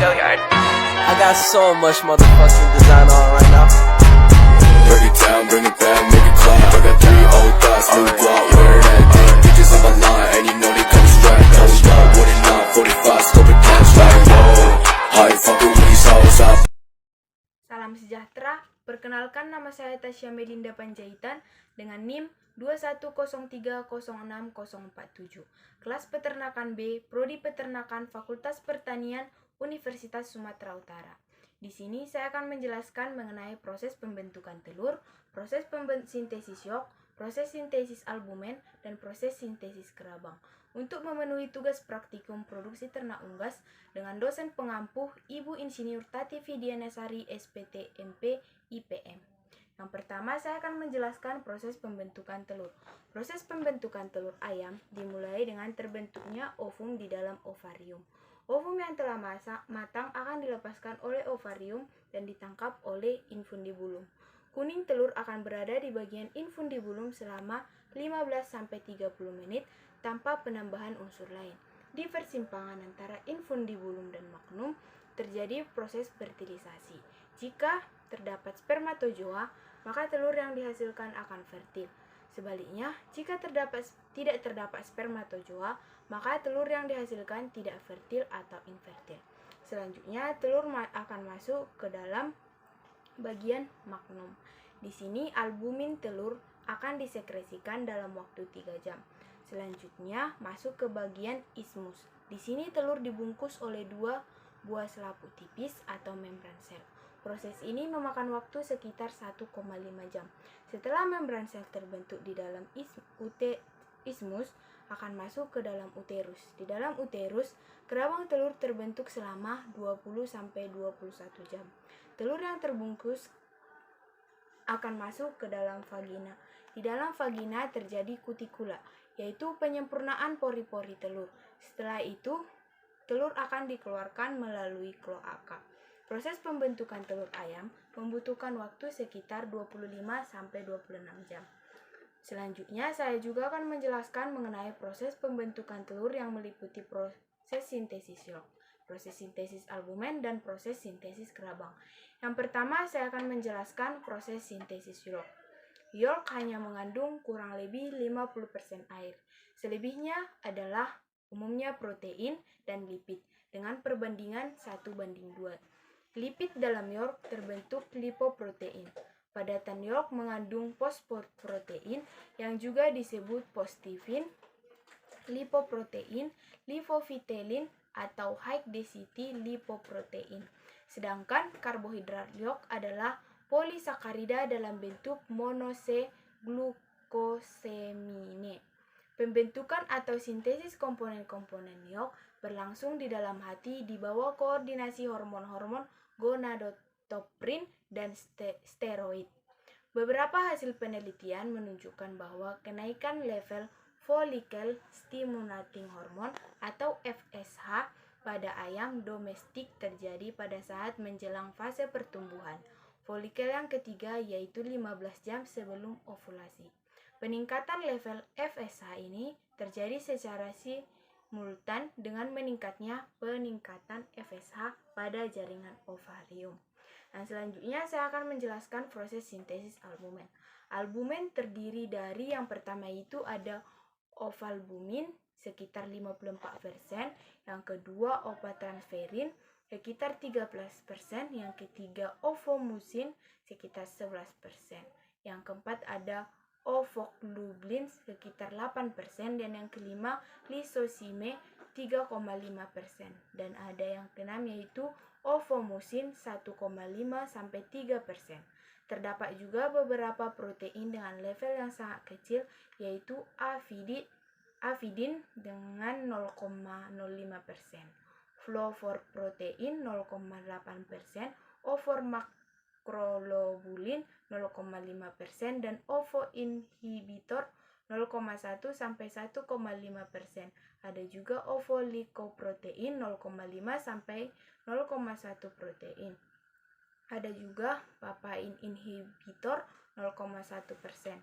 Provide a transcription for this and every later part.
I got so much motherfucking design on right now. Break it down, bring it back, make it clap. I got 3 old thoughts, new guap, wear that thing. Bitches on my line, and you know they come strapped. Hold up, what it not, 45, scope it cash like whoa. How you fucking with these hoes up? Salam sejahtera, perkenalkan nama saya Tasya Melinda Panjaitan dengan NIM 210306047, kelas peternakan B, Prodi Peternakan Fakultas Pertanian Universitas Sumatera Utara. Di sini saya akan menjelaskan mengenai proses pembentukan telur, proses sintesis yolk, proses sintesis albumen, dan proses sintesis kerabang. Untuk memenuhi tugas praktikum produksi ternak unggas dengan dosen pengampuh Ibu Insinyur Tati Fidianasari SPT MP IPM. Yang pertama saya akan menjelaskan proses pembentukan telur. Proses pembentukan telur ayam dimulai dengan terbentuknya ovum di dalam ovarium. Ovum yang telah matang akan dilepaskan oleh ovarium dan ditangkap oleh infundibulum. Kuning telur akan berada di bagian infundibulum selama 15-30 menit tanpa penambahan unsur lain. Di persimpangan antara infundibulum dan magnum terjadi proses fertilisasi. Jika terdapat spermatozoa, maka telur yang dihasilkan akan fertil. Sebaliknya, jika tidak terdapat spermatozoa, maka telur yang dihasilkan tidak fertil atau infertil. Selanjutnya, telur akan masuk ke dalam bagian magnum. Di sini albumin telur akan disekresikan dalam waktu 3 jam. Selanjutnya masuk ke bagian ismus. Di sini telur dibungkus oleh 2 buah selaput tipis atau membran sel. Proses ini memakan waktu sekitar 1,5 jam. Setelah membran sel terbentuk di dalam ismus akan masuk ke dalam uterus. Di dalam uterus, kerabang telur terbentuk selama 20-21 jam. Telur yang terbungkus akan masuk ke dalam vagina. Di dalam vagina terjadi kutikula, yaitu penyempurnaan pori-pori telur. Setelah itu, telur akan dikeluarkan melalui kloaka. Proses pembentukan telur ayam membutuhkan waktu sekitar 25-26 jam. Selanjutnya, saya juga akan menjelaskan mengenai proses pembentukan telur yang meliputi proses sintesis yolk, proses sintesis albumen, dan proses sintesis kerabang. Yang pertama, saya akan menjelaskan proses sintesis yolk. Yolk hanya mengandung kurang lebih 50% air. Selebihnya adalah umumnya protein dan lipid dengan perbandingan 1:2. Lipid dalam yolk terbentuk lipoprotein. Padatan yolk mengandung fosfoprotein yang juga disebut postifin, lipoprotein, lipofitelin, atau high density lipoprotein. Sedangkan karbohidrat yolk adalah polisakarida dalam bentuk monoseglukosemine. Pembentukan atau sintesis komponen-komponen yolk berlangsung di dalam hati di bawah koordinasi hormon-hormon gonadotropin dan steroid. Beberapa hasil penelitian menunjukkan bahwa kenaikan level follicle stimulating hormone atau FSH pada ayam domestik terjadi pada saat menjelang fase pertumbuhan folikel yang ketiga, yaitu 15 jam sebelum ovulasi. Peningkatan level FSH ini terjadi secara simultan dengan meningkatnya peningkatan FSH pada jaringan ovarium. Dan selanjutnya saya akan menjelaskan proses sintesis albumen. Albumen terdiri dari yang pertama itu ada ovalbumin sekitar 54%, yang kedua ovatransferin sekitar 13%, yang ketiga ovomucin sekitar 11%, yang keempat ada ovoglobulin sekitar 8%, dan yang kelima lisosime 3,5%, dan ada yang keenam yaitu ovomucin 1,5-3%. Terdapat juga beberapa protein dengan level yang sangat kecil, yaitu avidin dengan 0,05%, flavoprotein 0,8%, ovomakrolobulin 0,5%, dan ovoinhibitor 0,1-1,5%. Ada juga ovolikoprotein 0,5-0,1 protein. Ada juga papain inhibitor 0,1%.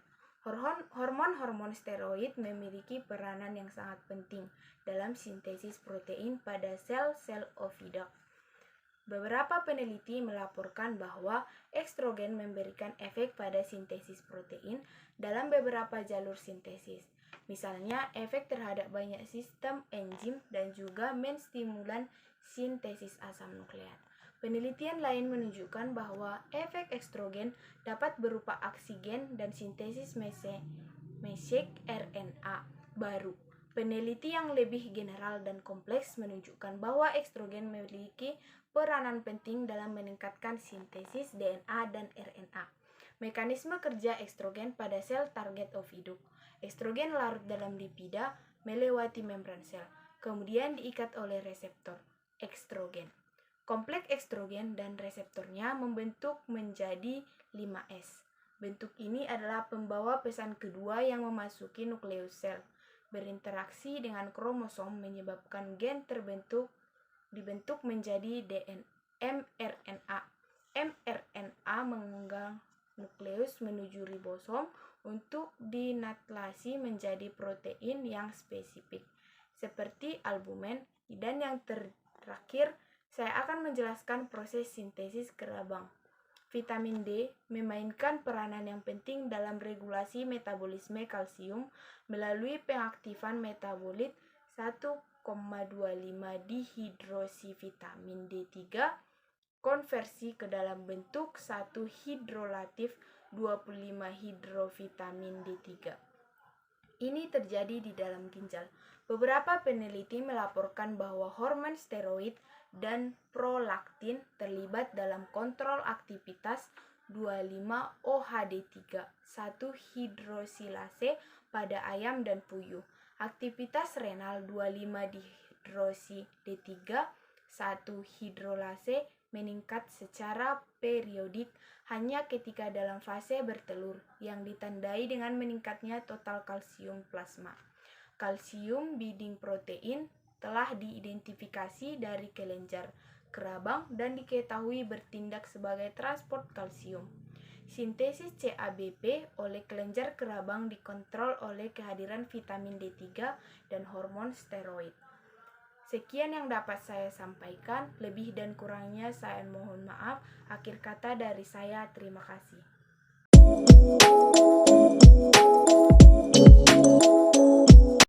Hormon-hormon steroid memiliki peranan yang sangat penting dalam sintesis protein pada sel-sel oviduct. Beberapa peneliti melaporkan bahwa estrogen memberikan efek pada sintesis protein dalam beberapa jalur sintesis. Misalnya, efek terhadap banyak sistem enzim dan juga menstimulan sintesis asam nukleat. Penelitian lain menunjukkan bahwa efek estrogen dapat berupa oksigen dan sintesis messenger RNA baru. Peneliti yang lebih general dan kompleks menunjukkan bahwa estrogen memiliki peranan penting dalam meningkatkan sintesis DNA dan RNA. Mekanisme kerja estrogen pada sel target oviduk. Estrogen larut dalam lipida melewati membran sel, kemudian diikat oleh reseptor estrogen. Kompleks estrogen dan reseptornya membentuk menjadi 5S. Bentuk ini adalah pembawa pesan kedua yang memasuki nukleus sel, berinteraksi dengan kromosom menyebabkan gen dibentuk menjadi mRNA. mRNA mengenggang nukleus menuju ribosom untuk dinatlasi menjadi protein yang spesifik, seperti albumin. Dan yang terakhir, saya akan menjelaskan proses sintesis kerabang. Vitamin D memainkan peranan yang penting dalam regulasi metabolisme kalsium melalui pengaktifan metabolit 1,25 dihidroksivitamin D3, konversi ke dalam bentuk 1 hidrolatif 25 hidrovitamin D3. Ini terjadi di dalam ginjal. Beberapa peneliti melaporkan bahwa hormon steroid dan prolaktin terlibat dalam kontrol aktivitas 25-OHD3, 1 hidroksilase pada ayam dan puyuh. Aktivitas renal 25-dihidroksi-D3, 1 hidrolase meningkat secara periodik hanya ketika dalam fase bertelur, yang ditandai dengan meningkatnya total kalsium plasma. Kalsium binding protein telah diidentifikasi dari kelenjar kerabang dan diketahui bertindak sebagai transport kalsium. Sintesis CABP oleh kelenjar kerabang dikontrol oleh kehadiran vitamin D3 dan hormon steroid. Sekian yang dapat saya sampaikan, lebih dan kurangnya saya mohon maaf. Akhir kata dari saya, terima kasih.